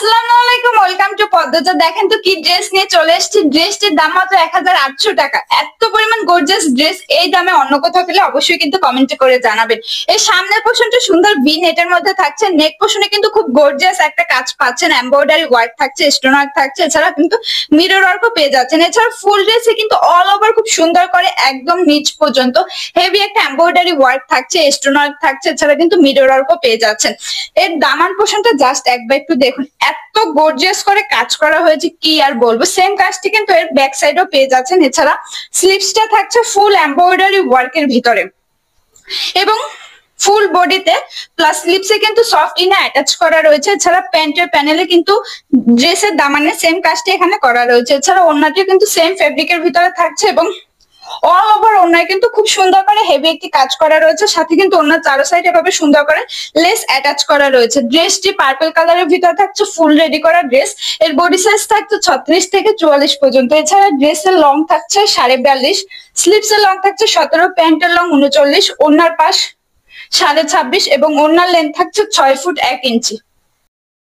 আসসালামু আলাইকুম, welcome to Padmaja. দেখেন তো কি ড্রেস নিয়ে চলে এসেছি। ড্রেসটির দাম মাত্র 1800 টাকা। এত পরিমাণ গর্জিয়াস ড্রেস এই দামে অন্য কোথাও পেলে অবশ্যই কিন্তু কমেন্টে করে জানাবেন। এই সামনের পোর্শনটা সুন্দর ভি নেটের মধ্যে থাকছে। নেক পোর্শনে কিন্তু খুব গর্জিয়াস একটা কাজ পাচ্ছেন, এমব্রয়ডারি ওয়ার্ক থাকছে, স্টোন ওয়ার্ক থাকছে, এছাড়া কিন্তু মিরর ওয়ার্কও পেয়ে যাচ্ছেন। এছাড়া ফুল ড্রেসে কিন্তু অল ওভার খুব সুন্দর করে একদম নিচ পর্যন্ত হেভি একটা এমব্রয়ডারি ওয়ার্ক থাকছে, স্টোন ওয়ার্ক থাকছে, এছাড়া কিন্তু মিরর ওয়ার্কও পেয়ে যাচ্ছেন। এর দামান পোর্শনটা জাস্ট একবার একটু দেখুন, এত গর্জিয়াস করে কাজ করা হয়েছে কি আর বলবো। সেম কাজটি কিন্তু এর ব্যাক সাইডও পেয়ে যাচ্ছেন। এছাড়া স্লিভসটা থাকছে ফুল এমব্রয়ডারি ওয়ার্কের ভিতরে এবং ফুল বডিতে প্লাস স্লিভসে কিন্তু সফট ইনার অ্যাটাচ করা রয়েছে। এছাড়া প্যান্টের প্যানেলে কিন্তু ড্রেসের দামানে সেম কাজটি এখানে করা রয়েছে। এছাড়া ওড়নাটিও কিন্তু সেম ফেব্রিকের ভিতরে থাকছে এবং অল ওভার ওড়নায় কিন্তু খুব সুন্দর করে হেভি একটি কাজ করা রয়েছে। সাথে কিন্তু ওড়নার চারো সাইড এভাবে সুন্দর করে লেস অ্যাটাচ করা রয়েছে। ড্রেসটি পার্পল কালারের ভিতরে থাকছে, ফুল রেডি করা ড্রেস। এর বডি সাইজ থাকছে 36 থেকে 44 পর্যন্ত। এছাড়া ড্রেসের লং থাকছে 42.5, স্লিভস এর লং থাকছে 17, প্যান্টের লং 39, ওড়নার পাশ 26.5 এবং ওড়নার লেন্থ থাকছে 6 ফুট 1 ইঞ্চি।